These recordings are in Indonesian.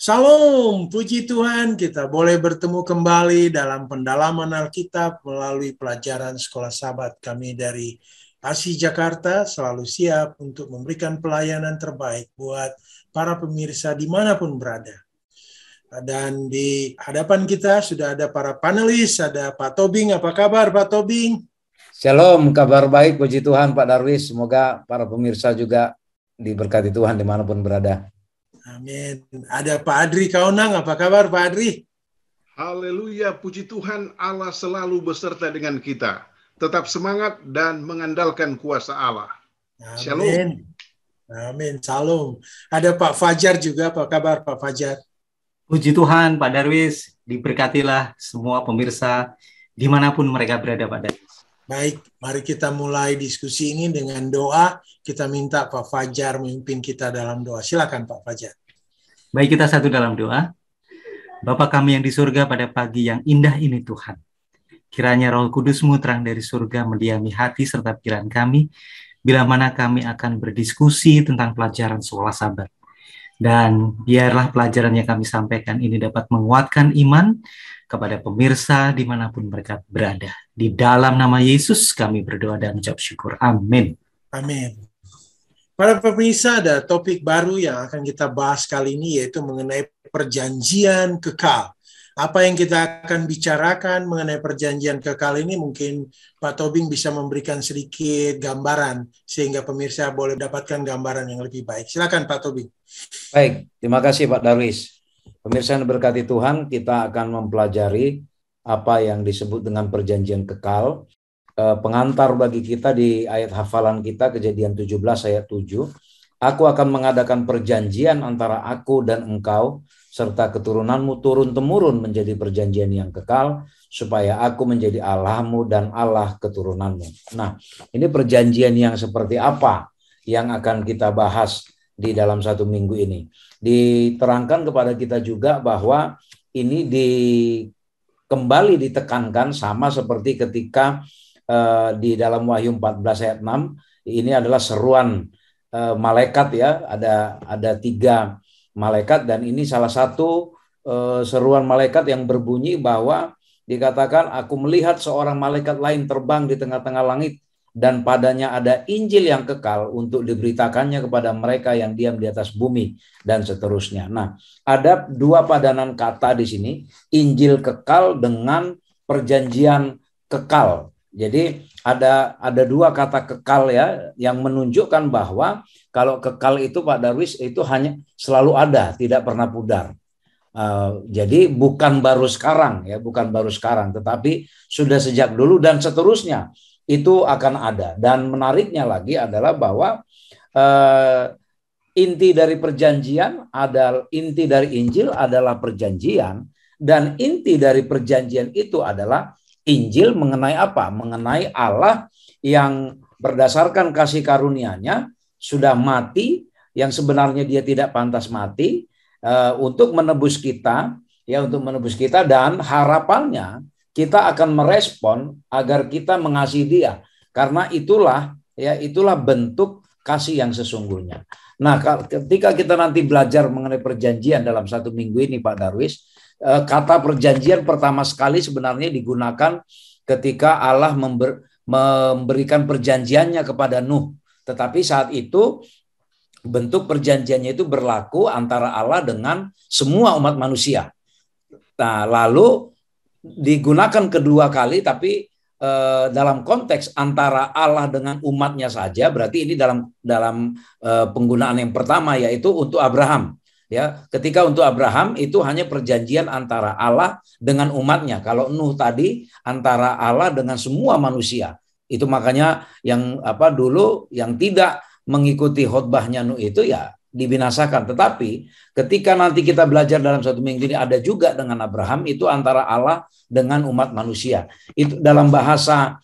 Salam, puji Tuhan, kita boleh bertemu kembali dalam pendalaman Alkitab melalui pelajaran Sekolah Sabat kami dari ASI Jakarta, selalu siap untuk memberikan pelayanan terbaik buat para pemirsa dimanapun berada. Dan di hadapan kita sudah ada para panelis, ada Pak Tobing. Apa kabar Pak Tobing? Shalom, kabar baik, puji Tuhan Pak Darwis. Semoga para pemirsa juga diberkati Tuhan dimanapun berada. Amin. Ada Pak Adri Kaunang. Apa kabar Pak Adri? Haleluya, puji Tuhan, Allah selalu beserta dengan kita. Tetap semangat dan mengandalkan kuasa Allah. Amin. Shalom. Amin, salam. Ada Pak Fajar juga. Apa kabar Pak Fajar? Puji Tuhan Pak Darwis, diberkatilah semua pemirsa dimanapun mereka berada Pak Darwis. Baik, mari kita mulai diskusi ini dengan doa. Kita minta Pak Fajar memimpin kita dalam doa. Silakan Pak Fajar. Baik, kita satu dalam doa. Bapa kami yang di surga, pada pagi yang indah ini Tuhan, kiranya Roh Kudus-Mu terang dari surga mendiami hati serta pikiran kami, bila mana kami akan berdiskusi tentang pelajaran Sekolah Sabat. Dan biarlah pelajaran yang kami sampaikan ini dapat menguatkan iman kepada pemirsa dimanapun mereka berada. Di dalam nama Yesus kami berdoa dan mengucap syukur. Amin. Amin. Para pemirsa, ada topik baru yang akan kita bahas kali ini, yaitu mengenai perjanjian kekal. Apa yang kita akan bicarakan mengenai perjanjian kekal ini, mungkin Pak Tobing bisa memberikan sedikit gambaran, sehingga pemirsa boleh mendapatkan gambaran yang lebih baik. Silakan Pak Tobing. Baik, terima kasih Pak Darwis. Pemirsa yang diberkati Tuhan, kita akan mempelajari apa yang disebut dengan perjanjian kekal. Pengantar bagi kita di ayat hafalan kita, Kejadian 17 ayat 7. Aku akan mengadakan perjanjian antara aku dan engkau, serta keturunanmu turun-temurun menjadi perjanjian yang kekal, supaya aku menjadi Allahmu dan Allah keturunanmu. Nah, ini perjanjian yang seperti apa yang akan kita bahas di dalam satu minggu ini. Diterangkan kepada kita juga bahwa ini kembali ditekankan sama seperti ketika di dalam Wahyu 14 ayat 6, ini adalah seruan malaikat ya, ada 3 malaikat, dan ini salah satu seruan malaikat yang berbunyi bahwa dikatakan, aku melihat seorang malaikat lain terbang di tengah-tengah langit, dan padanya ada Injil yang kekal untuk diberitakannya kepada mereka yang diam di atas bumi, dan seterusnya. Nah, ada 2 padanan kata di sini, Injil kekal dengan perjanjian kekal. Jadi ada 2 kata kekal ya, yang menunjukkan bahwa kalau kekal itu Pak Darwis itu hanya selalu ada, tidak pernah pudar. Jadi bukan baru sekarang ya, bukan baru sekarang, tetapi sudah sejak dulu dan seterusnya itu akan ada. Dan menariknya lagi adalah bahwa inti dari perjanjian adalah, inti dari Injil adalah perjanjian, dan inti dari perjanjian itu adalah Injil mengenai apa? Mengenai Allah yang berdasarkan kasih karunia-Nya sudah mati, yang sebenarnya dia tidak pantas mati, untuk menebus kita, ya, untuk menebus kita, dan harapannya kita akan merespon agar kita mengasihi Dia, karena itulah bentuk kasih yang sesungguhnya. Nah, ketika kita nanti belajar mengenai perjanjian dalam satu minggu ini Pak Darwis, kata perjanjian pertama sekali sebenarnya digunakan ketika Allah memberikan perjanjiannya kepada Nuh. Tetapi saat itu bentuk perjanjiannya itu berlaku antara Allah dengan semua umat manusia. Nah, lalu digunakan kedua kali, tapi dalam konteks antara Allah dengan umatnya saja, berarti ini dalam penggunaan yang pertama, yaitu untuk Abraham. Ya, ketika untuk Abraham itu hanya perjanjian antara Allah dengan umatnya. Kalau Nuh tadi antara Allah dengan semua manusia. Itu makanya yang dulu yang tidak mengikuti khotbahnya Nuh itu ya dibinasakan. Tetapi ketika nanti kita belajar dalam satu minggu ini, ada juga dengan Abraham, itu antara Allah dengan umat manusia. Itu dalam bahasa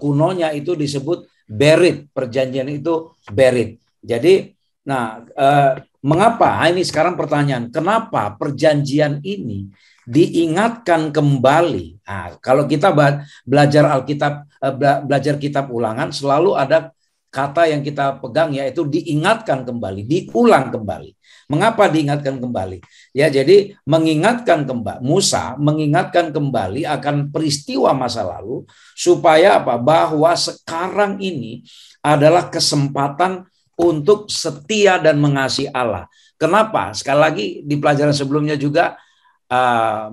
kunonya itu disebut berit. Perjanjian itu berit. Jadi mengapa? Ini sekarang pertanyaan, kenapa perjanjian ini diingatkan kembali? Nah, kalau kita belajar Alkitab, belajar kitab Ulangan, selalu ada kata yang kita pegang yaitu diingatkan kembali, diulang kembali. Mengapa diingatkan kembali? Ya, jadi mengingatkan kembali, Musa mengingatkan kembali akan peristiwa masa lalu supaya apa? Bahwa sekarang ini adalah kesempatan untuk setia dan mengasihi Allah. Kenapa? Sekali lagi di pelajaran sebelumnya juga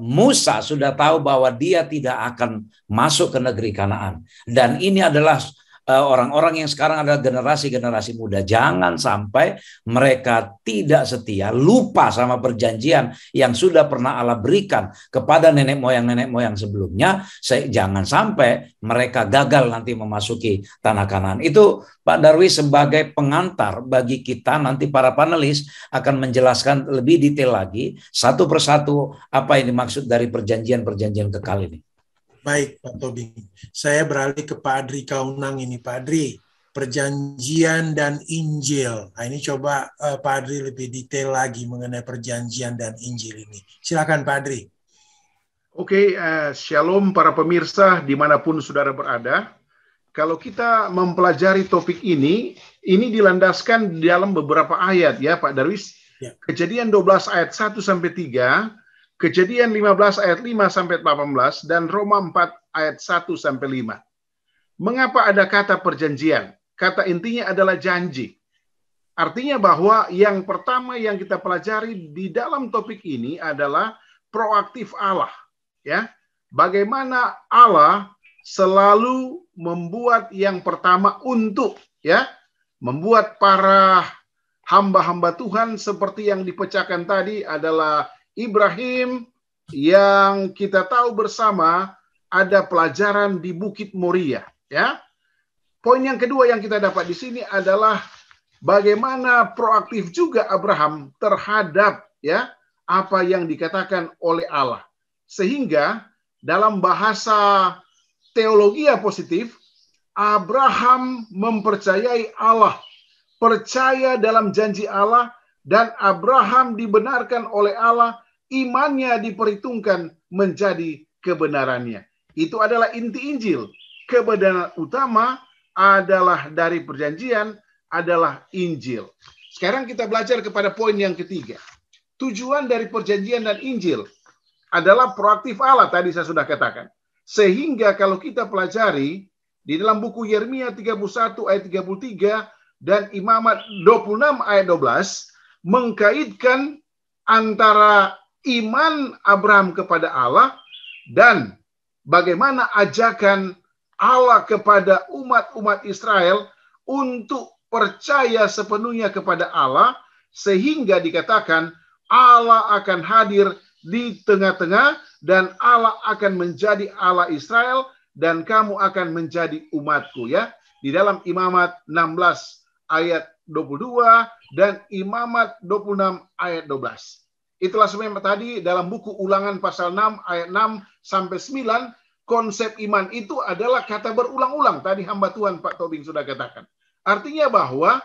Musa sudah tahu bahwa dia tidak akan masuk ke negeri Kanaan. Dan ini adalah orang-orang yang sekarang adalah generasi-generasi muda. Jangan sampai mereka tidak setia, lupa sama perjanjian yang sudah pernah Allah berikan kepada nenek moyang sebelumnya. Jangan sampai mereka gagal nanti memasuki tanah Kanaan. Itu Pak Darwis sebagai pengantar bagi kita, nanti para panelis akan menjelaskan lebih detail lagi satu persatu apa yang dimaksud dari perjanjian-perjanjian kekal ini. Baik, Pak Tobing. Saya beralih ke Pak Adri Kaunang ini. Pak Adri, perjanjian dan Injil. Nah, ini coba Pak Adri lebih detail lagi mengenai perjanjian dan Injil ini. Silakan Pak Adri. Oke, shalom para pemirsa dimanapun saudara berada. Kalau kita mempelajari topik ini dilandaskan dalam beberapa ayat ya Pak Darwis. Ya. Kejadian 12 ayat 1-3, Kejadian 15 ayat 5-18, dan Roma 4 ayat 1-5. Mengapa ada kata perjanjian? Kata intinya adalah janji. Artinya bahwa yang pertama yang kita pelajari di dalam topik ini adalah proaktif Allah. Ya, bagaimana Allah selalu membuat yang pertama untuk membuat para hamba-hamba Tuhan seperti yang dipecahkan tadi adalah Ibrahim, yang kita tahu bersama ada pelajaran di Bukit Moria, ya. Poin yang kedua yang kita dapat di sini adalah bagaimana proaktif juga Abraham terhadap apa yang dikatakan oleh Allah. Sehingga dalam bahasa teologi positif, Abraham mempercayai Allah, percaya dalam janji Allah, dan Abraham dibenarkan oleh Allah, imannya diperhitungkan menjadi kebenarannya. Itu adalah inti Injil. Kebenaran utama adalah dari perjanjian, adalah Injil. Sekarang kita belajar kepada poin yang ketiga. Tujuan dari perjanjian dan Injil adalah proaktif Allah, tadi saya sudah katakan. Sehingga kalau kita pelajari di dalam buku Yeremia 31 ayat 33 dan Imamat 26 ayat 12, mengkaitkan antara iman Abraham kepada Allah dan bagaimana ajakan Allah kepada umat-umat Israel untuk percaya sepenuhnya kepada Allah, sehingga dikatakan Allah akan hadir di tengah-tengah dan Allah akan menjadi Allah Israel dan kamu akan menjadi umatku, ya. Di dalam Imamat 16 ayat 22 dan Imamat 26 ayat 12. Itulah sebenarnya tadi dalam buku Ulangan pasal 6 ayat 6-9, konsep iman itu adalah kata berulang-ulang. Tadi hamba Tuhan Pak Tobing sudah katakan. Artinya bahwa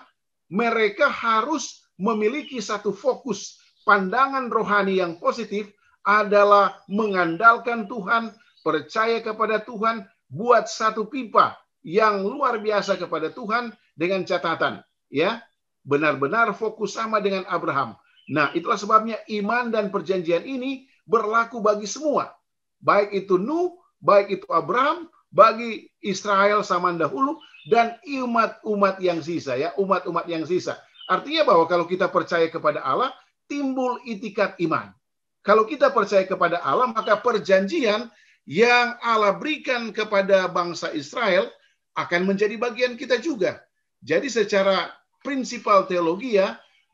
mereka harus memiliki satu fokus pandangan rohani yang positif adalah mengandalkan Tuhan, percaya kepada Tuhan, buat satu pipa yang luar biasa kepada Tuhan dengan catatan, ya, benar-benar fokus sama dengan Abraham. Nah, itulah sebabnya iman dan perjanjian ini berlaku bagi semua. Baik itu Nuh, baik itu Abraham, bagi Israel zaman dahulu, dan umat-umat yang sisa, ya, umat-umat yang sisa. Artinya bahwa kalau kita percaya kepada Allah, timbul itikat iman. Kalau kita percaya kepada Allah, maka perjanjian yang Allah berikan kepada bangsa Israel akan menjadi bagian kita juga. Jadi secara prinsipal teologi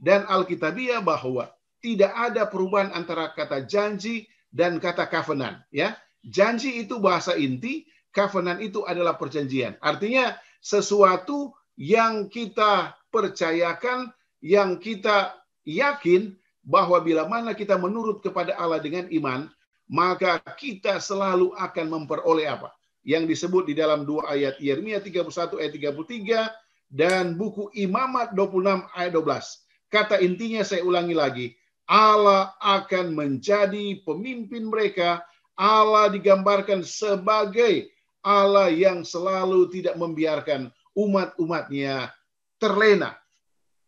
dan Alkitabiah bahwa tidak ada perubahan antara kata janji dan kata covenant, ya. Janji itu bahasa inti, covenant itu adalah perjanjian. Artinya sesuatu yang kita percayakan, yang kita yakin bahwa bila mana kita menurut kepada Allah dengan iman, maka kita selalu akan memperoleh apa? Yang disebut di dalam dua ayat Yeremia 31 ayat 33 dan buku Imamat 26 ayat 12. Kata intinya saya ulangi lagi, Allah akan menjadi pemimpin mereka. Allah digambarkan sebagai Allah yang selalu tidak membiarkan umat-umatnya terlena,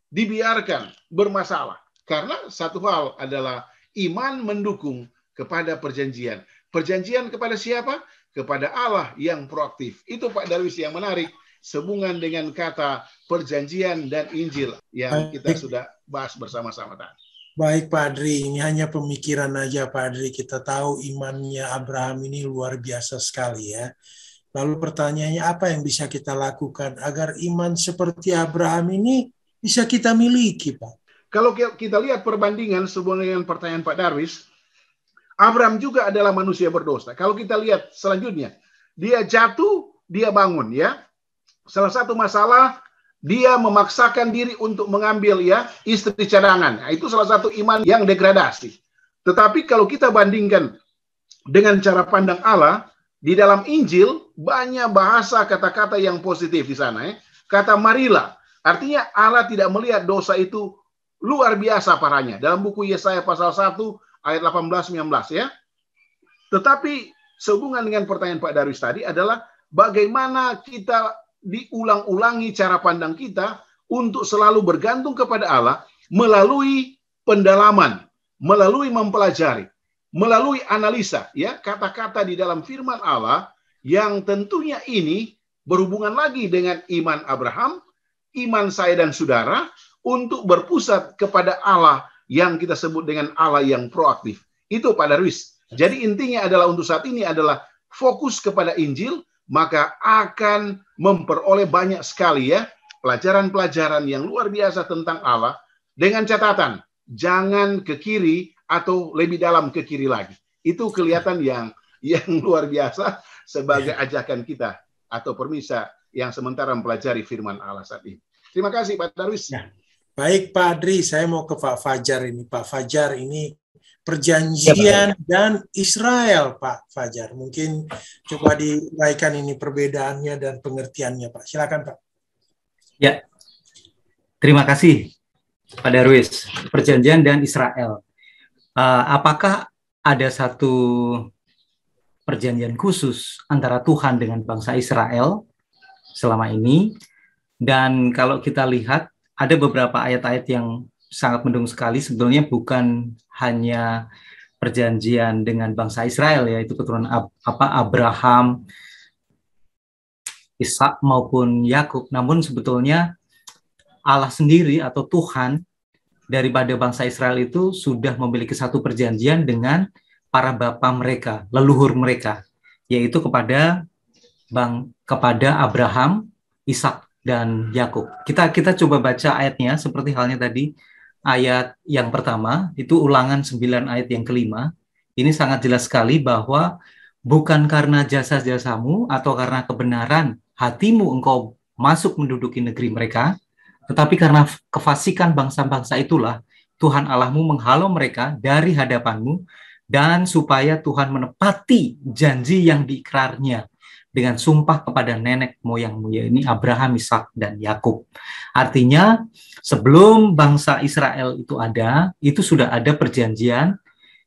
dibiarkan bermasalah. Karena satu hal adalah iman mendukung kepada perjanjian. Perjanjian kepada siapa? Kepada Allah yang proaktif. Itu Pak Darwis yang menarik, sehubungan dengan kata perjanjian dan Injil yang kita sudah bahas bersama-sama tadi. Baik Pak Adri, ini hanya pemikiran aja Pak Adri. Kita tahu imannya Abraham ini luar biasa sekali ya. Lalu pertanyaannya apa yang bisa kita lakukan agar iman seperti Abraham ini bisa kita miliki Pak? Kalau kita lihat perbandingan sehubungan dengan pertanyaan Pak Darwis, Abraham juga adalah manusia berdosa. Kalau kita lihat selanjutnya, dia jatuh, dia bangun ya. Salah satu masalah, dia memaksakan diri untuk mengambil ya istri cadangan. Nah, itu salah satu iman yang degradasi. Tetapi kalau kita bandingkan dengan cara pandang Allah, di dalam Injil banyak bahasa kata-kata yang positif di sana. Kata marilah, artinya Allah tidak melihat dosa itu luar biasa parahnya. Dalam buku Yesaya pasal 1 ayat 18-19 ya. Tetapi sehubungan dengan pertanyaan Pak Darwis tadi adalah bagaimana kita diulang-ulangi cara pandang kita untuk selalu bergantung kepada Allah melalui pendalaman, melalui mempelajari, melalui analisa ya kata-kata di dalam firman Allah yang tentunya ini berhubungan lagi dengan iman Abraham, iman saya dan saudara untuk berpusat kepada Allah yang kita sebut dengan Allah yang proaktif. Itu Pak Darwis. Jadi intinya adalah untuk saat ini adalah fokus kepada Injil, maka akan memperoleh banyak sekali ya pelajaran-pelajaran yang luar biasa tentang Allah dengan catatan jangan ke kiri atau lebih dalam ke kiri lagi. Itu kelihatan yang luar biasa sebagai ajakan kita atau permisa yang sementara mempelajari firman Allah saat ini. Terima kasih Pak Darwis. Ya. Baik Pak Adri, saya mau ke Pak Fajar ini. Pak Fajar ini perjanjian dan Israel, Pak Fajar. Mungkin coba diuraikan ini perbedaannya dan pengertiannya, Pak. Silakan, Pak. Ya, terima kasih, Pak Darwis. Perjanjian dan Israel. Apakah ada satu perjanjian khusus antara Tuhan dengan bangsa Israel selama ini? Dan kalau kita lihat, ada beberapa ayat-ayat yang sangat mendung sekali, sebetulnya bukan hanya perjanjian dengan bangsa Israel, yaitu keturunan Abraham, Ishak maupun Yakub, namun sebetulnya Allah sendiri atau Tuhan daripada bangsa Israel itu sudah memiliki satu perjanjian dengan para bapa mereka, leluhur mereka, yaitu kepada Abraham, Ishak dan Yakub. Kita coba baca ayatnya seperti halnya tadi. Ayat yang pertama, itu Ulangan 9 ayat yang kelima. Ini sangat jelas sekali bahwa bukan karena jasa-jasamu atau karena kebenaran hatimu engkau masuk menduduki negeri mereka, tetapi karena kefasikan bangsa-bangsa itulah Tuhan Allahmu menghalau mereka dari hadapanmu, dan supaya Tuhan menepati janji yang diikrarnya dengan sumpah kepada nenek moyangmu, yaitu Abraham, Ishak, dan Yakub. Artinya, sebelum bangsa Israel itu ada, itu sudah ada perjanjian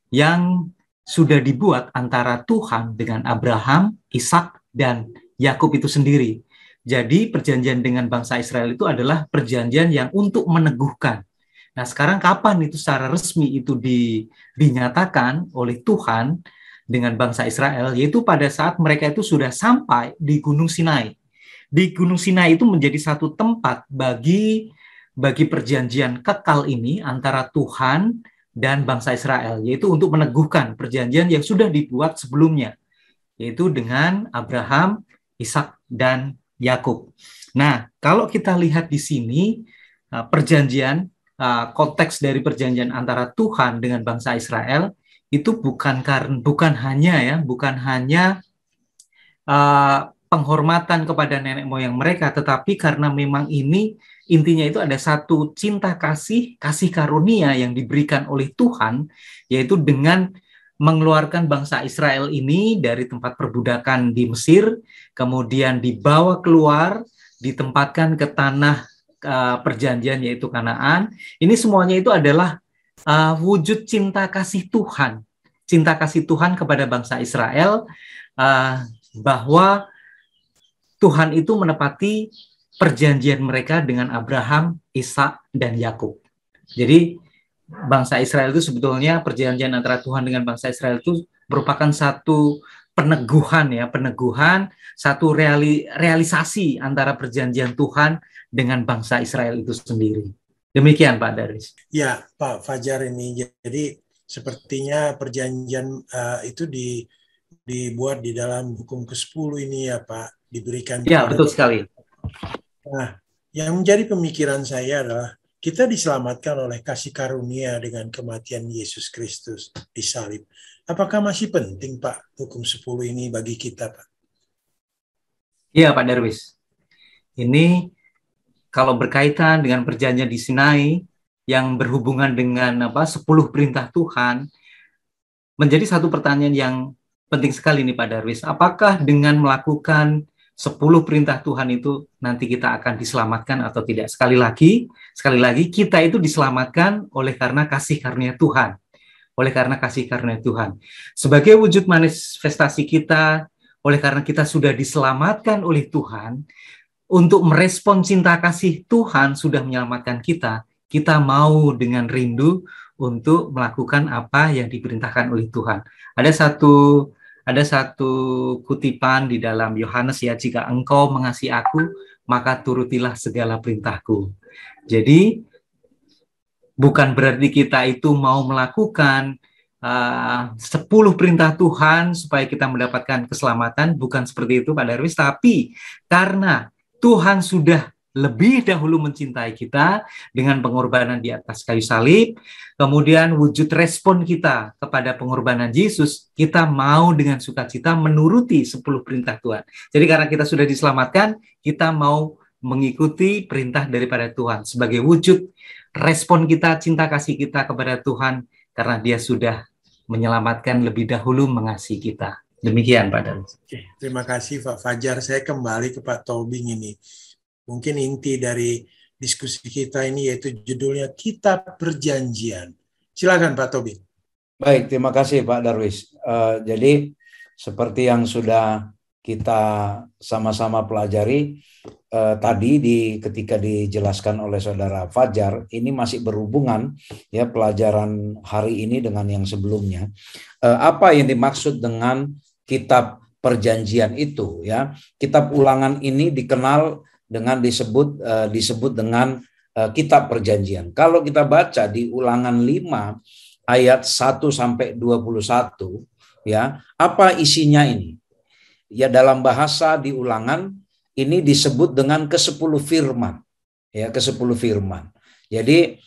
yang sudah dibuat antara Tuhan dengan Abraham, Ishak, dan Yakub itu sendiri. Jadi, perjanjian dengan bangsa Israel itu adalah perjanjian yang untuk meneguhkan. Nah, sekarang kapan itu secara resmi itu dinyatakan oleh Tuhan dengan bangsa Israel, yaitu pada saat mereka itu sudah sampai di Gunung Sinai. Di Gunung Sinai itu menjadi satu tempat bagi perjanjian kekal ini antara Tuhan dan bangsa Israel, yaitu untuk meneguhkan perjanjian yang sudah dibuat sebelumnya, yaitu dengan Abraham, Ishak, dan Yakub. Nah, kalau kita lihat di sini perjanjian, konteks dari perjanjian antara Tuhan dengan bangsa Israel itu bukan hanya penghormatan kepada nenek moyang mereka, tetapi karena memang ini intinya itu ada satu cinta kasih karunia yang diberikan oleh Tuhan, yaitu dengan mengeluarkan bangsa Israel ini dari tempat perbudakan di Mesir, kemudian dibawa keluar, ditempatkan ke tanah perjanjian yaitu Kanaan. Ini semuanya itu adalah wujud cinta kasih Tuhan kepada bangsa Israel, bahwa Tuhan itu menepati perjanjian mereka dengan Abraham, Ishak, dan Yakub. Jadi bangsa Israel itu sebetulnya perjanjian antara Tuhan dengan bangsa Israel itu merupakan satu peneguhan ya, peneguhan, satu realisasi antara perjanjian Tuhan dengan bangsa Israel itu sendiri. Demikian Pak Daris. Ya Pak Fajar, ini jadi sepertinya perjanjian itu dibuat di dalam hukum ke-10 ini ya Pak, diberikan. Ya, betul sekali. Nah, yang menjadi pemikiran saya adalah kita diselamatkan oleh kasih karunia dengan kematian Yesus Kristus di salib. Apakah masih penting Pak hukum 10 ini bagi kita Pak? Iya Pak Darwis. Ini kalau berkaitan dengan perjanjian di Sinai yang berhubungan dengan 10 perintah Tuhan, menjadi satu pertanyaan yang penting sekali nih Pak Darwis. Apakah dengan melakukan 10 perintah Tuhan itu nanti kita akan diselamatkan atau tidak? Sekali lagi kita itu diselamatkan oleh karena kasih karunia Tuhan. Oleh karena kasih karunia Tuhan. Sebagai wujud manifestasi kita, oleh karena kita sudah diselamatkan oleh Tuhan, untuk merespon cinta kasih Tuhan sudah menyelamatkan kita, kita mau dengan rindu untuk melakukan apa yang diperintahkan oleh Tuhan. Ada satu kutipan di dalam Yohanes ya, jika engkau mengasihi aku, maka turutilah segala perintahku. Jadi, bukan berarti kita itu mau melakukan 10 perintah Tuhan supaya kita mendapatkan keselamatan, bukan seperti itu Pak Darwis, tapi karena Tuhan sudah lebih dahulu mencintai kita dengan pengorbanan di atas kayu salib, kemudian wujud respon kita kepada pengorbanan Yesus, kita mau dengan sukacita menuruti 10 perintah Tuhan. Jadi karena kita sudah diselamatkan, kita mau mengikuti perintah daripada Tuhan sebagai wujud respon kita, cinta kasih kita kepada Tuhan, karena Dia sudah menyelamatkan lebih dahulu mengasihi kita. Demikian Pak Darwis. Oke, terima kasih Pak Fajar. Saya kembali ke Pak Tobing ini. Mungkin inti dari diskusi kita ini yaitu judulnya Kitab Perjanjian. Silakan Pak Tobing. Baik, terima kasih Pak Darwis. Jadi seperti yang sudah kita sama-sama pelajari tadi ketika dijelaskan oleh Saudara Fajar, ini masih berhubungan ya pelajaran hari ini dengan yang sebelumnya. Apa yang dimaksud dengan Kitab Perjanjian itu ya? Kitab Ulangan ini dikenal dengan disebut dengan Kitab Perjanjian. Kalau kita baca di Ulangan 5 ayat 1 sampai 21 ya, apa isinya ini? Ya, dalam bahasa di Ulangan ini disebut dengan ke-10 firman. Ya, ke-10 firman. Jadi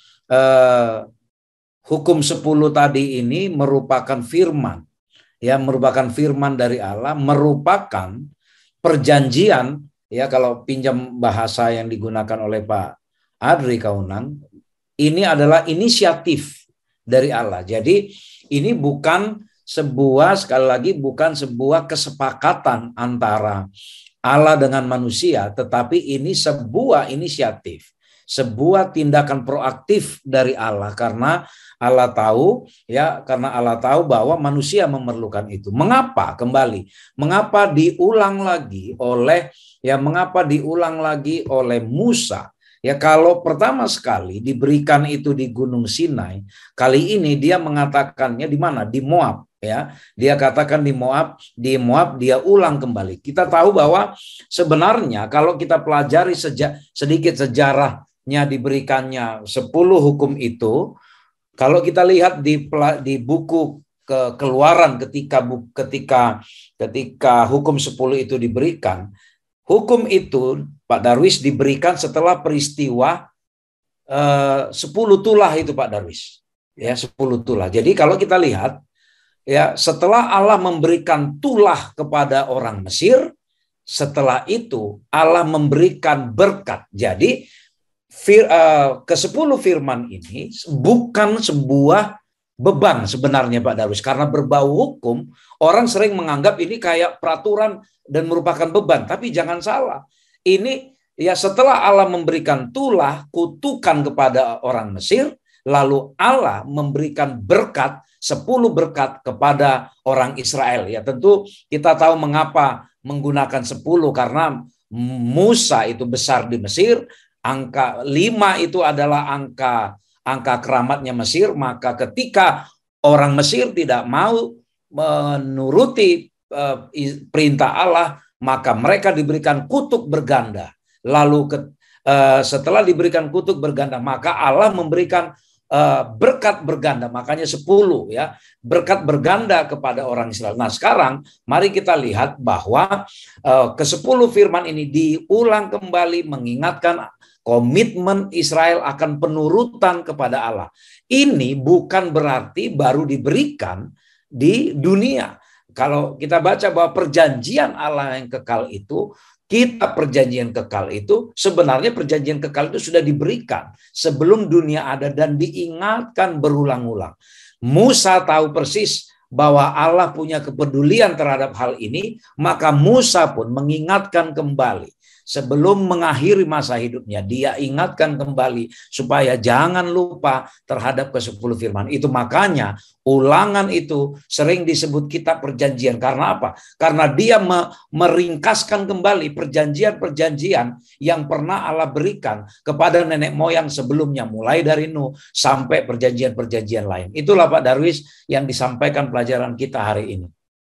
hukum 10 tadi ini merupakan firman. Ya, merupakan firman dari Allah, merupakan perjanjian. Ya, kalau pinjam bahasa yang digunakan oleh Pak Adri Kaunang, ini adalah inisiatif dari Allah. Jadi ini bukan sekali lagi bukan sebuah kesepakatan antara Allah dengan manusia, tetapi ini sebuah inisiatif, sebuah tindakan proaktif dari Allah, karena Allah tahu bahwa manusia memerlukan itu. Mengapa diulang lagi oleh Musa? Ya, kalau pertama sekali diberikan itu di Gunung Sinai, kali ini dia mengatakannya di mana? Di Moab. Ya, dia katakan di Moab dia ulang kembali. Kita tahu bahwa sebenarnya kalau kita pelajari sedikit sejarahnya diberikannya 10 hukum itu, kalau kita lihat di buku Keluaran ketika hukum 10 itu diberikan, hukum itu Pak Darwis diberikan setelah peristiwa 10 tulah itu Pak Darwis. Ya, 10 tulah. Jadi kalau kita lihat ya, setelah Allah memberikan tulah kepada orang Mesir, setelah itu Allah memberikan berkat. Jadi ke-10 firman ini bukan sebuah beban sebenarnya Pak Darwis, karena berbau hukum, orang sering menganggap ini kayak peraturan dan merupakan beban, tapi jangan salah. Ini ya, setelah Allah memberikan tulah kutukan kepada orang Mesir, lalu Allah memberikan berkat, 10 berkat kepada orang Israel. Ya, tentu kita tahu mengapa menggunakan 10, karena Musa itu besar di Mesir, angka 5 itu adalah angka keramatnya Mesir, maka ketika orang Mesir tidak mau menuruti perintah Allah, maka mereka diberikan kutuk berganda. Lalu setelah diberikan kutuk berganda, maka Allah memberikan berkat berganda, makanya 10 ya, berkat berganda kepada orang Israel. Nah, sekarang mari kita lihat bahwa ke-10 firman ini diulang kembali mengingatkan komitmen Israel akan penurutan kepada Allah. Ini bukan berarti baru diberikan di dunia. Kalau kita baca bahwa perjanjian Allah yang kekal itu, kitab perjanjian kekal itu, sebenarnya perjanjian kekal itu sudah diberikan sebelum dunia ada dan diingatkan berulang-ulang. Musa tahu persis bahwa Allah punya kepedulian terhadap hal ini, maka Musa pun mengingatkan kembali. Sebelum mengakhiri masa hidupnya, dia ingatkan kembali supaya jangan lupa terhadap ke-10 firman. Itu makanya ulangan itu sering disebut kitab perjanjian. Karena apa? Karena dia meringkaskan kembali perjanjian-perjanjian yang pernah Allah berikan kepada nenek moyang sebelumnya, mulai dari Nuh sampai perjanjian-perjanjian lain. Itulah Pak Darwis yang disampaikan pelajaran kita hari ini.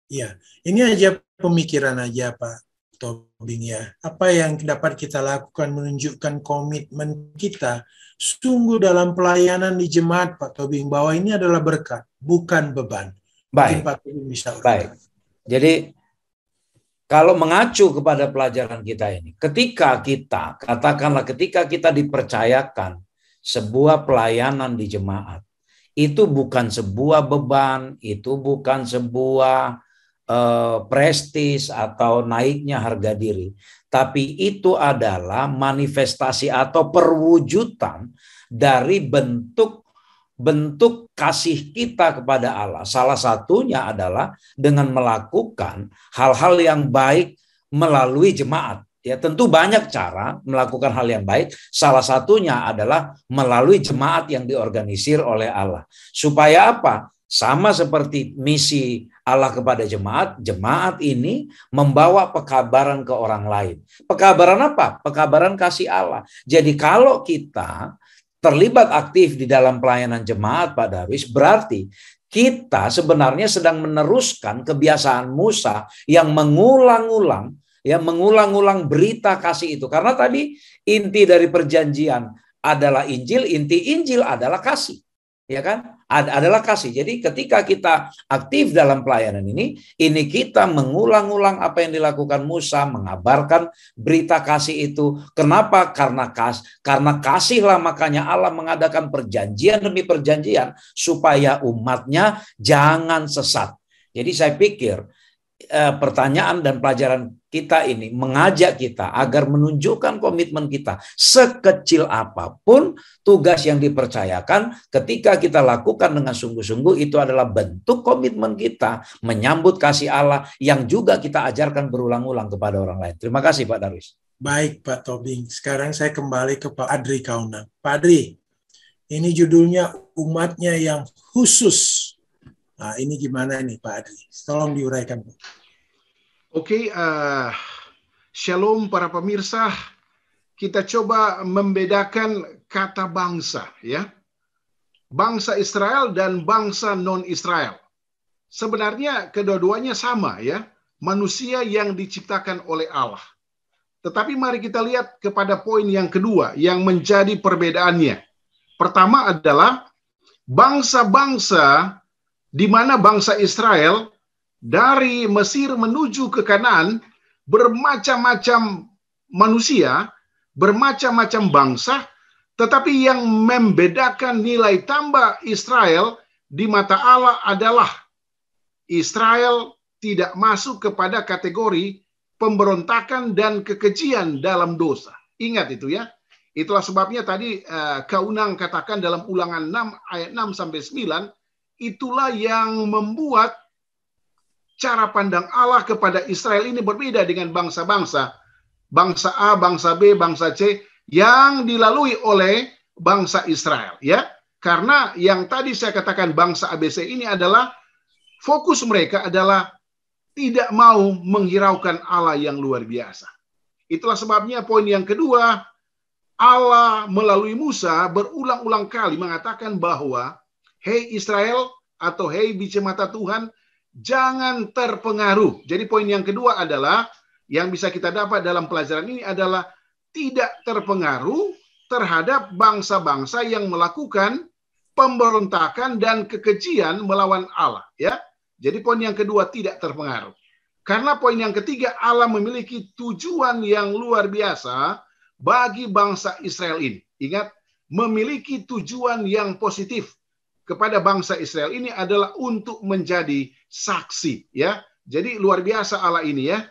Ya, ini aja pemikiran aja Pak Tobing ya. Apa yang dapat kita lakukan menunjukkan komitmen kita sungguh dalam pelayanan di jemaat Pak Tobing, bahwa ini adalah berkat, bukan beban. Baik. Pak Tobing bisa Baik. Jadi kalau mengacu kepada pelajaran kita ini, ketika kita dipercayakan sebuah pelayanan di jemaat, itu bukan sebuah beban, itu bukan sebuah prestis atau naiknya harga diri, tapi itu adalah manifestasi atau perwujudan dari bentuk kasih kita kepada Allah. Salah satunya adalah dengan melakukan hal-hal yang baik melalui jemaat. Ya, tentu banyak cara melakukan hal yang baik. Salah satunya adalah melalui jemaat yang diorganisir oleh Allah. Supaya apa? Sama seperti misi Allah kepada jemaat, jemaat ini membawa pekabaran ke orang lain. Pekabaran apa? Pekabaran kasih Allah. Jadi kalau kita terlibat aktif di dalam pelayanan jemaat, Pak Darwis, berarti kita sebenarnya sedang meneruskan kebiasaan Musa yang mengulang-ulang berita kasih itu. Karena tadi inti dari perjanjian adalah Injil, inti Injil adalah kasih. Ya kan? Adalah kasih. Jadi ketika kita aktif dalam pelayanan ini kita mengulang-ulang apa yang dilakukan Musa, mengabarkan berita kasih itu. Kenapa? Karena kasihlah makanya Allah mengadakan perjanjian demi perjanjian supaya umatnya jangan sesat. Jadi saya pikir pertanyaan dan pelajaran kita ini mengajak kita agar menunjukkan komitmen kita sekecil apapun tugas yang dipercayakan, ketika kita lakukan dengan sungguh-sungguh, itu adalah bentuk komitmen kita menyambut kasih Allah yang juga kita ajarkan berulang-ulang kepada orang lain. Terima kasih Pak Darwis. Baik Pak Tobing, sekarang saya kembali ke Pak Adri Kaunang. Pak Adri, ini judulnya umatnya yang khusus. Nah, ini gimana nih Pak Adri? Tolong diuraikan. Oke, shalom para pemirsa. Kita coba membedakan kata bangsa, ya. Bangsa Israel dan bangsa non-Israel. Sebenarnya kedua-duanya sama, ya. Manusia yang diciptakan oleh Allah. Tetapi mari kita lihat kepada poin yang kedua yang menjadi perbedaannya. Pertama adalah bangsa-bangsa di mana bangsa Israel dari Mesir menuju ke Kanaan bermacam-macam manusia, bermacam-macam bangsa, tetapi yang membedakan nilai tambah Israel di mata Allah adalah Israel tidak masuk kepada kategori pemberontakan dan kekejian dalam dosa. Ingat itu ya. Itulah sebabnya tadi Kaunang katakan dalam Ulangan 6 ayat 6 sampai 9, itulah yang membuat cara pandang Allah kepada Israel ini berbeda dengan bangsa-bangsa. Bangsa A, bangsa B, bangsa C yang dilalui oleh bangsa Israel, ya. Karena yang tadi saya katakan bangsa ABC ini adalah fokus mereka adalah tidak mau menghiraukan Allah yang luar biasa. Itulah sebabnya poin yang kedua, Allah melalui Musa berulang-ulang kali mengatakan bahwa, hei Israel atau hei biji mata Tuhan, jangan terpengaruh. Jadi poin yang kedua adalah, yang bisa kita dapat dalam pelajaran ini adalah tidak terpengaruh terhadap bangsa-bangsa yang melakukan pemberontakan dan kekejian melawan Allah. Ya, jadi poin yang kedua tidak terpengaruh. Karena poin yang ketiga, Allah memiliki tujuan yang luar biasa bagi bangsa Israel ini. Ingat, memiliki tujuan yang positif kepada bangsa Israel ini adalah untuk menjadi saksi. Ya, jadi luar biasa Allah ini ya.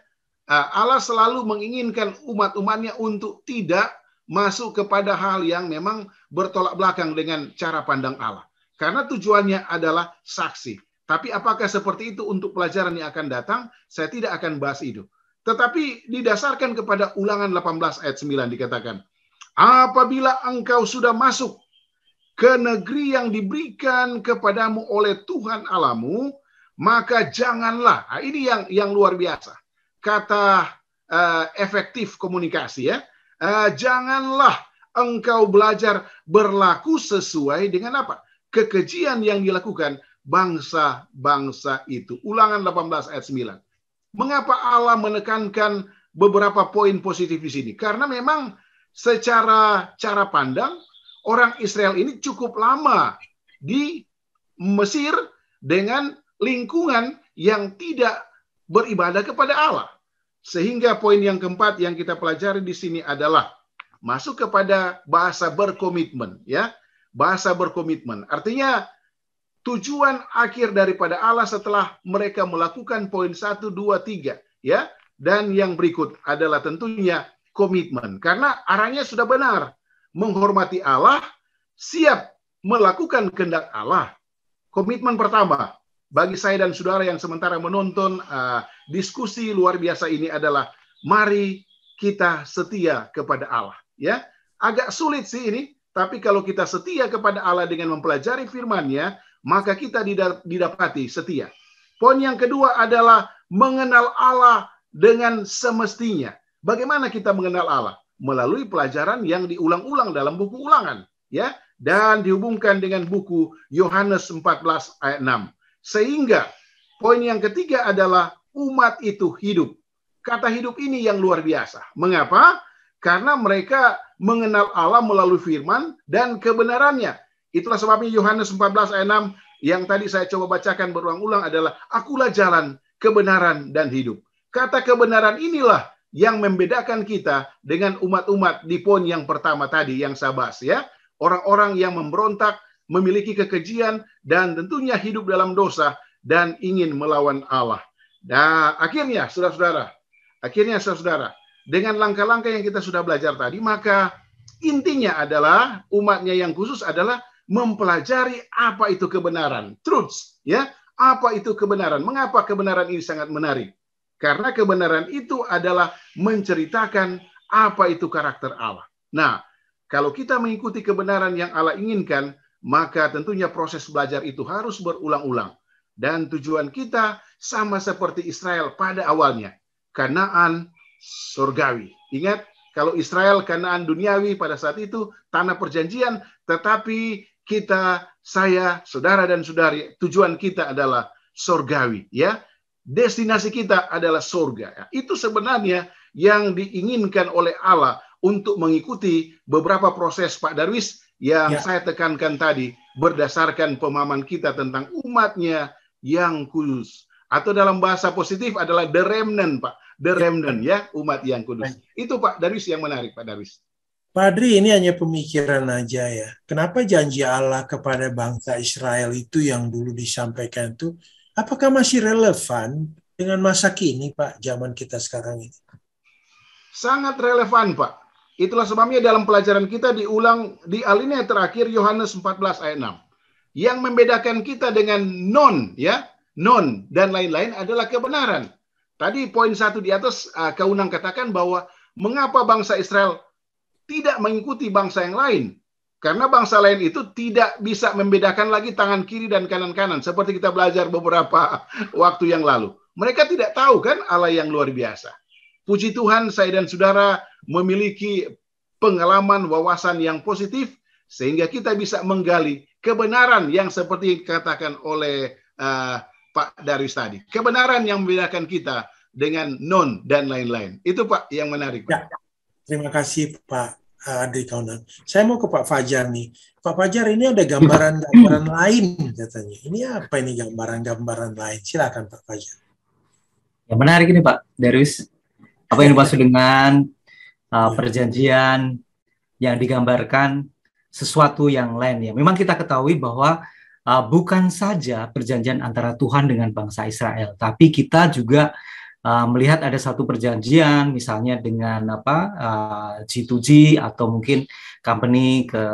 Allah selalu menginginkan umat-umatnya untuk tidak masuk kepada hal yang memang bertolak belakang dengan cara pandang Allah. Karena tujuannya adalah saksi. Tapi apakah seperti itu untuk pelajaran yang akan datang? Saya tidak akan bahas itu. Tetapi didasarkan kepada Ulangan 18 ayat 9 dikatakan, apabila engkau sudah masuk ke negeri yang diberikan kepadamu oleh Tuhan Allahmu, maka janganlah, nah ini yang luar biasa, kata efektif komunikasi ya, janganlah engkau belajar berlaku sesuai dengan apa? Kekejian yang dilakukan bangsa-bangsa itu. Ulangan 18 ayat 9. Mengapa Allah menekankan beberapa poin positif di sini? Karena memang secara cara pandang orang Israel ini cukup lama di Mesir dengan lingkungan yang tidak beribadah kepada Allah. Sehingga poin yang keempat yang kita pelajari di sini adalah masuk kepada bahasa berkomitmen, ya. Bahasa berkomitmen. Artinya tujuan akhir daripada Allah setelah mereka melakukan poin 1, 2, 3, ya. Dan yang berikut adalah tentunya komitmen. Karena arahnya sudah benar. Menghormati Allah, siap melakukan kehendak Allah. Komitmen pertama, bagi saya dan saudara yang sementara menonton diskusi luar biasa ini adalah, mari kita setia kepada Allah. Ya, agak sulit sih ini, tapi kalau kita setia kepada Allah dengan mempelajari firman-Nya, maka kita didapati setia. Poin yang kedua adalah mengenal Allah dengan semestinya. Bagaimana kita mengenal Allah? Melalui pelajaran yang diulang-ulang dalam buku Ulangan, ya, dan dihubungkan dengan buku Yohanes 14 ayat 6. Sehingga poin yang ketiga adalah umat itu hidup. Kata hidup ini yang luar biasa. Mengapa? Karena mereka mengenal Allah melalui firman dan kebenarannya. Itulah sebabnya Yohanes 14 ayat 6 yang tadi saya coba bacakan berulang-ulang adalah, akulah jalan, kebenaran, dan hidup. Kata kebenaran inilah yang membedakan kita dengan umat-umat di poin yang pertama tadi yang saya bahas, ya. Orang-orang yang memberontak, memiliki kekejian, dan tentunya hidup dalam dosa dan ingin melawan Allah. Nah, akhirnya saudara-saudara, dengan langkah-langkah yang kita sudah belajar tadi, maka intinya adalah umatnya yang khusus adalah mempelajari apa itu kebenaran, truths, ya. Apa itu kebenaran? Mengapa kebenaran ini sangat menarik? Karena kebenaran itu adalah menceritakan apa itu karakter Allah. Nah, kalau kita mengikuti kebenaran yang Allah inginkan, maka tentunya proses belajar itu harus berulang-ulang. Dan tujuan kita sama seperti Israel pada awalnya. Kanaan surgawi. Ingat, kalau Israel Kanaan duniawi pada saat itu, tanah perjanjian, tetapi kita, saya, saudara dan saudari, tujuan kita adalah surgawi, ya. Destinasi kita adalah surga. Itu sebenarnya yang diinginkan oleh Allah untuk mengikuti beberapa proses Pak Darwis yang saya tekankan tadi berdasarkan pemahaman kita tentang umatnya yang kudus. Atau dalam bahasa positif adalah the remnant, Pak. The remnant, ya, umat yang kudus. Itu Pak Darwis yang menarik, Pak Darwis. Pak Adri, ini hanya pemikiran aja ya. Kenapa janji Allah kepada bangsa Israel itu yang dulu disampaikan itu, apakah masih relevan dengan masa kini, Pak, zaman kita sekarang ini? Sangat relevan, Pak. Itulah sebabnya dalam pelajaran kita diulang di alinea terakhir Yohanes 14 ayat 6. Yang membedakan kita dengan non, ya, non dan lain-lain adalah kebenaran. Tadi poin 1 di atas, Kak Unang katakan bahwa mengapa bangsa Israel tidak mengikuti bangsa yang lain. Karena bangsa lain itu tidak bisa membedakan lagi tangan kiri dan kanan-kanan. Seperti kita belajar beberapa waktu yang lalu. Mereka tidak tahu kan Allah yang luar biasa. Puji Tuhan, saya dan saudara memiliki pengalaman wawasan yang positif, sehingga kita bisa menggali kebenaran yang seperti dikatakan oleh Pak Darwis tadi. Kebenaran yang membedakan kita dengan non dan lain-lain. Itu Pak yang menarik. Pak. Ya, terima kasih Pak Adri Kaunan. Saya mau ke Pak Fajar nih. Pak Fajar, ini ada gambaran-gambaran lain katanya. Ini apa ini gambaran-gambaran lain? Silakan Pak Fajar. Ya, menarik ini Pak Darwis. Apa yang dimaksud dengan perjanjian yang digambarkan sesuatu yang lain ya. Memang kita ketahui bahwa bukan saja perjanjian antara Tuhan dengan bangsa Israel, tapi kita juga melihat ada satu perjanjian misalnya dengan G2G atau mungkin company ke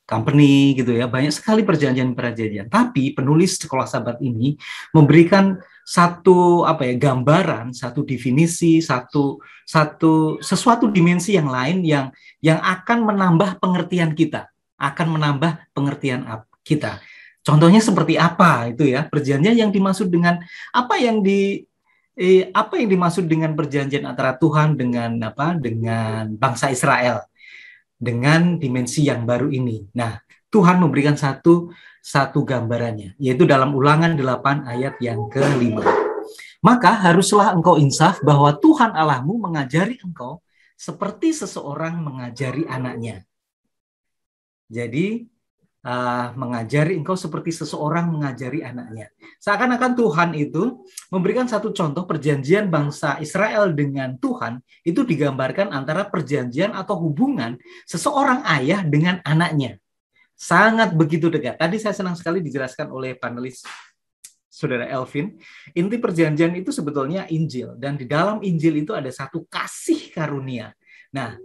company gitu ya. Banyak sekali perjanjian-perjanjian. Tapi penulis Sekolah Sabat ini memberikan satu gambaran, satu definisi, sesuatu dimensi yang lain yang akan menambah pengertian kita, akan menambah pengertian kita. Contohnya seperti apa itu ya? Perjanjian yang dimaksud dengan apa yang dimaksud dengan perjanjian antara Tuhan dengan dengan bangsa Israel dengan dimensi yang baru ini. Nah, Tuhan memberikan satu gambarannya, yaitu dalam Ulangan 8 ayat yang ke-5. Maka haruslah engkau insaf bahwa Tuhan Allahmu mengajari engkau seperti seseorang mengajari anaknya. Jadi, mengajari engkau seperti seseorang mengajari anaknya. Seakan-akan Tuhan itu memberikan satu contoh perjanjian bangsa Israel dengan Tuhan itu digambarkan antara perjanjian atau hubungan seseorang ayah dengan anaknya. Sangat begitu dekat. Tadi saya senang sekali dijelaskan oleh panelis Saudara Elvin, inti perjanjian itu sebetulnya Injil, dan di dalam Injil itu ada satu kasih karunia. Nah,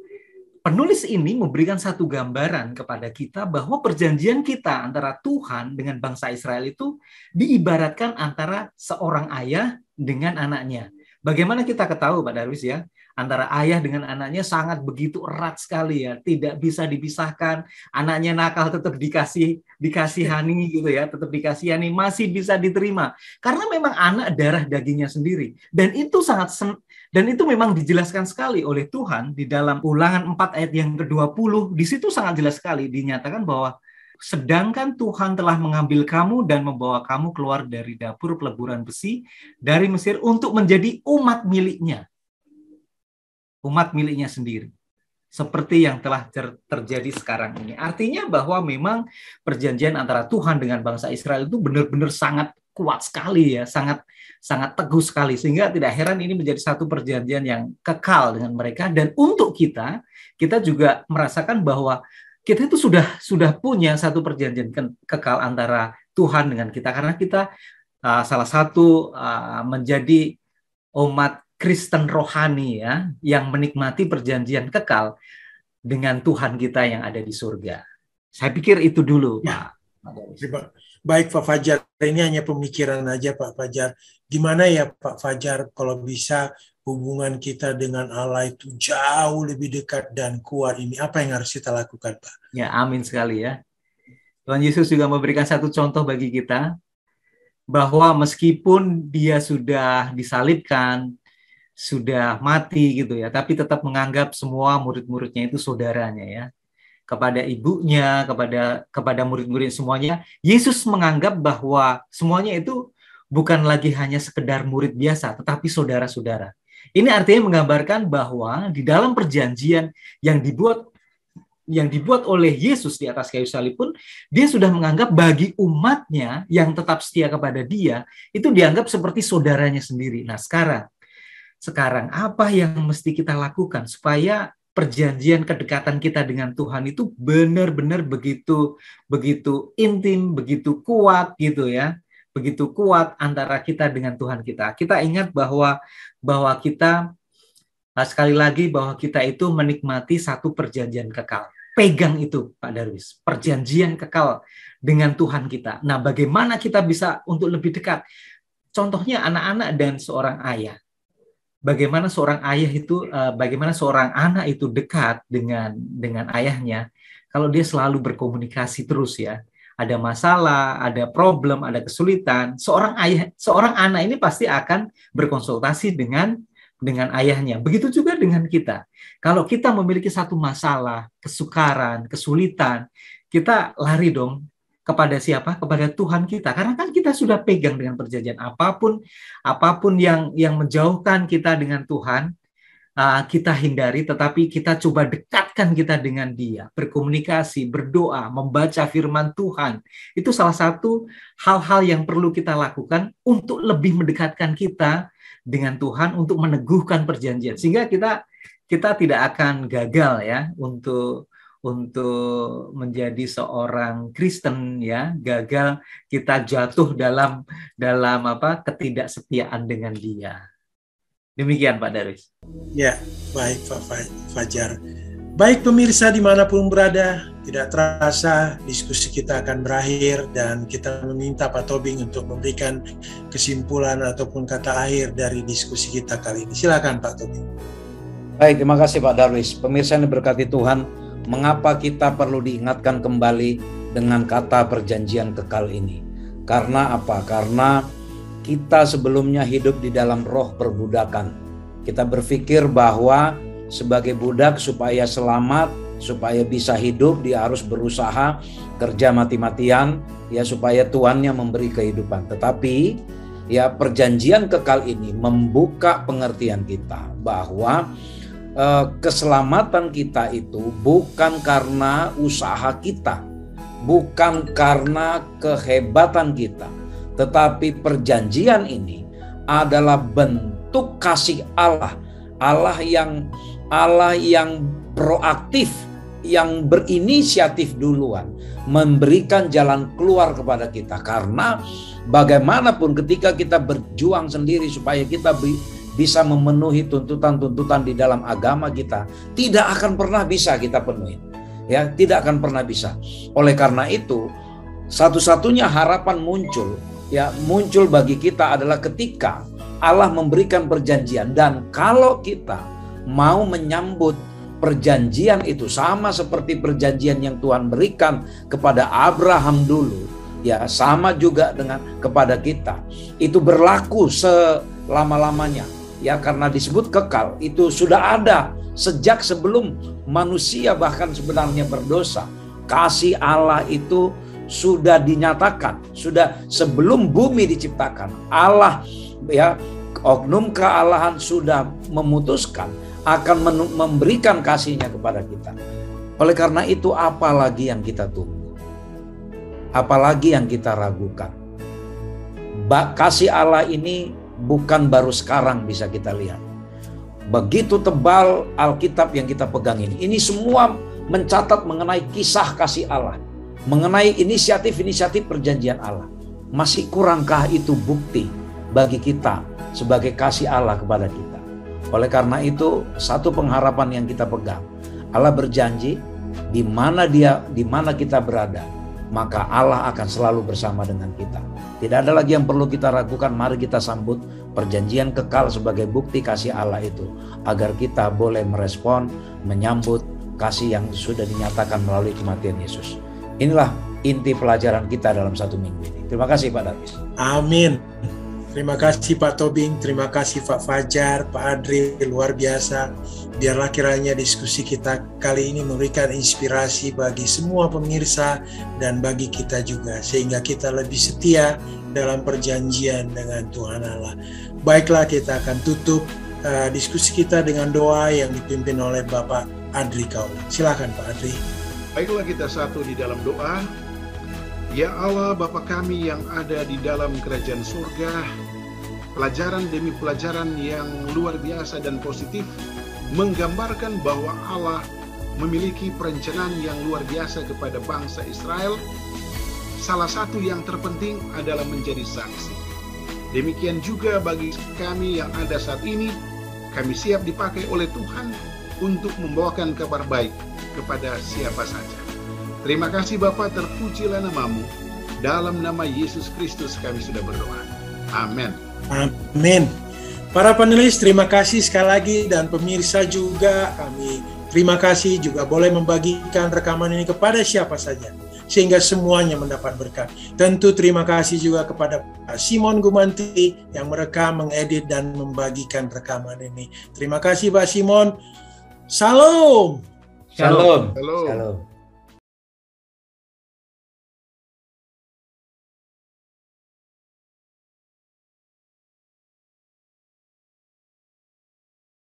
penulis ini memberikan satu gambaran kepada kita bahwa perjanjian kita antara Tuhan dengan bangsa Israel itu diibaratkan antara seorang ayah dengan anaknya. Bagaimana kita ketahui Pak Darwis ya? Antara ayah dengan anaknya sangat begitu erat sekali ya, tidak bisa dipisahkan. Anaknya nakal tetap dikasihani gitu ya, tetap dikasihani, masih bisa diterima karena memang anak darah dagingnya sendiri. Dan itu memang dijelaskan sekali oleh Tuhan di dalam Ulangan 4 ayat yang ke-20. Di situ sangat jelas sekali dinyatakan bahwa sedangkan Tuhan telah mengambil kamu dan membawa kamu keluar dari dapur peleburan besi dari Mesir untuk menjadi umat miliknya sendiri. Seperti yang telah terjadi sekarang ini. Artinya bahwa memang perjanjian antara Tuhan dengan bangsa Israel itu benar-benar sangat kuat sekali ya, sangat teguh sekali, sehingga tidak heran ini menjadi satu perjanjian yang kekal dengan mereka. Dan untuk kita juga merasakan bahwa kita itu sudah punya satu perjanjian kekal antara Tuhan dengan kita, karena kita salah satu menjadi umat Kristen rohani ya, yang menikmati perjanjian kekal dengan Tuhan kita yang ada di surga. Saya pikir itu dulu, ya, Pak. Baik Pak Fajar, ini hanya pemikiran aja Pak Fajar. Gimana ya Pak Fajar kalau bisa hubungan kita dengan Allah itu jauh lebih dekat dan kuat ini? Apa yang harus kita lakukan Pak? Ya, amin sekali ya. Tuhan Yesus juga memberikan satu contoh bagi kita, bahwa meskipun dia sudah disalibkan, sudah mati gitu ya, tapi tetap menganggap semua murid-muridnya itu saudaranya ya. Kepada ibunya, kepada murid-murid semuanya, Yesus menganggap bahwa semuanya itu bukan lagi hanya sekedar murid biasa, tetapi saudara-saudara. Ini artinya menggambarkan bahwa di dalam perjanjian yang dibuat oleh Yesus di atas kayu salib pun, dia sudah menganggap bagi umatnya yang tetap setia kepada dia, itu dianggap seperti saudaranya sendiri. Nah, sekarang apa yang mesti kita lakukan supaya perjanjian kedekatan kita dengan Tuhan itu benar-benar begitu intim, begitu kuat gitu ya, begitu kuat antara kita dengan Tuhan kita. Kita ingat bahwa kita sekali lagi bahwa kita itu menikmati satu perjanjian kekal. Pegang itu Pak Darwis, perjanjian kekal dengan Tuhan kita. Nah, bagaimana kita bisa untuk lebih dekat? Contohnya anak-anak dan seorang ayah. Bagaimana seorang anak itu dekat dengan ayahnya kalau dia selalu berkomunikasi terus ya. Ada masalah, ada problem, ada kesulitan, seorang anak ini pasti akan berkonsultasi dengan dengan ayahnya. Begitu juga dengan kita. Kalau kita memiliki satu masalah, kesukaran, kesulitan, kita lari dong kepada siapa? Kepada Tuhan kita. Karena kan kita sudah pegang dengan perjanjian. Apapun yang menjauhkan kita dengan Tuhan, kita hindari, tetapi kita coba dekatkan kita dengan Dia, berkomunikasi, berdoa, membaca firman Tuhan. Itu salah satu hal-hal yang perlu kita lakukan untuk lebih mendekatkan kita dengan Tuhan, untuk meneguhkan perjanjian, sehingga kita tidak akan gagal ya untuk menjadi seorang Kristen ya, gagal kita jatuh dalam ketidaksetiaan dengan Dia. Demikian Pak Darwis. Ya, baik Pak Fajar. Baik pemirsa dimanapun berada, tidak terasa diskusi kita akan berakhir dan kita meminta Pak Tobing untuk memberikan kesimpulan ataupun kata akhir dari diskusi kita kali ini. Silakan Pak Tobing. Baik, terima kasih Pak Darwis. Pemirsa yang diberkati Tuhan, mengapa kita perlu diingatkan kembali dengan kata perjanjian kekal ini? Karena apa? Karena kita sebelumnya hidup di dalam roh perbudakan. Kita berpikir bahwa sebagai budak supaya selamat, supaya bisa hidup, dia harus berusaha, kerja mati-matian, ya supaya tuannya memberi kehidupan. Tetapi ya perjanjian kekal ini membuka pengertian kita bahwa keselamatan kita itu bukan karena usaha kita, bukan karena kehebatan kita, tetapi perjanjian ini adalah bentuk kasih Allah, Allah yang proaktif, yang berinisiatif duluan, memberikan jalan keluar kepada kita. Karena bagaimanapun ketika kita berjuang sendiri supaya kita bisa memenuhi tuntutan-tuntutan di dalam agama kita, tidak akan pernah bisa kita penuhi. Ya, tidak akan pernah bisa. Oleh karena itu, satu-satunya harapan muncul bagi kita adalah ketika Allah memberikan perjanjian, dan kalau kita mau menyambut perjanjian itu sama seperti perjanjian yang Tuhan berikan kepada Abraham dulu, ya sama juga dengan kepada kita. Itu berlaku selama-lamanya, ya karena disebut kekal. Itu sudah ada sejak sebelum manusia bahkan sebenarnya berdosa. Kasih Allah itu sudah dinyatakan, sudah sebelum bumi diciptakan. Allah ya, oknum kealahan sudah memutuskan akan memberikan kasihnya kepada kita. Oleh karena itu, apalagi yang kita tunggu? Apalagi yang kita ragukan? Kasih Allah ini bukan baru sekarang bisa kita lihat. Begitu tebal Alkitab yang kita pegang ini. Ini semua mencatat mengenai kisah kasih Allah, mengenai inisiatif-inisiatif perjanjian Allah. Masih kurangkah itu bukti bagi kita sebagai kasih Allah kepada kita? Oleh karena itu, satu pengharapan yang kita pegang, Allah berjanji di mana kita berada, maka Allah akan selalu bersama dengan kita. Tidak ada lagi yang perlu kita ragukan. Mari kita sambut perjanjian kekal sebagai bukti kasih Allah itu, agar kita boleh merespon, menyambut kasih yang sudah dinyatakan melalui kematian Yesus. Inilah inti pelajaran kita dalam satu minggu ini. Terima kasih Pak Darwis. Amin. Terima kasih Pak Tobing, terima kasih Pak Fajar, Pak Adri, luar biasa. Biarlah kiranya diskusi kita kali ini memberikan inspirasi bagi semua pemirsa dan bagi kita juga, sehingga kita lebih setia dalam perjanjian dengan Tuhan Allah. Baiklah, kita akan tutup diskusi kita dengan doa yang dipimpin oleh Bapak Adri Kaula. Silakan Pak Adri. Baiklah, kita satu di dalam doa. Ya Allah, Bapa kami yang ada di dalam kerajaan surga, pelajaran demi pelajaran yang luar biasa dan positif menggambarkan bahwa Allah memiliki perencanaan yang luar biasa kepada bangsa Israel. Salah satu yang terpenting adalah menjadi saksi. Demikian juga bagi kami yang ada saat ini, kami siap dipakai oleh Tuhan untuk membawakan kabar baik kepada siapa saja. Terima kasih Bapa, terpujilah namamu. Dalam nama Yesus Kristus kami sudah berdoa. Amin. Amin. Para panelis, terima kasih sekali lagi, dan pemirsa juga kami terima kasih juga boleh membagikan rekaman ini kepada siapa saja. sehingga semuanya mendapat berkat. Tentu terima kasih juga kepada Pak Simon Gumanti yang merekam, mengedit, dan membagikan rekaman ini. Terima kasih Pak Simon. Salam. Shalom. Halo. Shalom.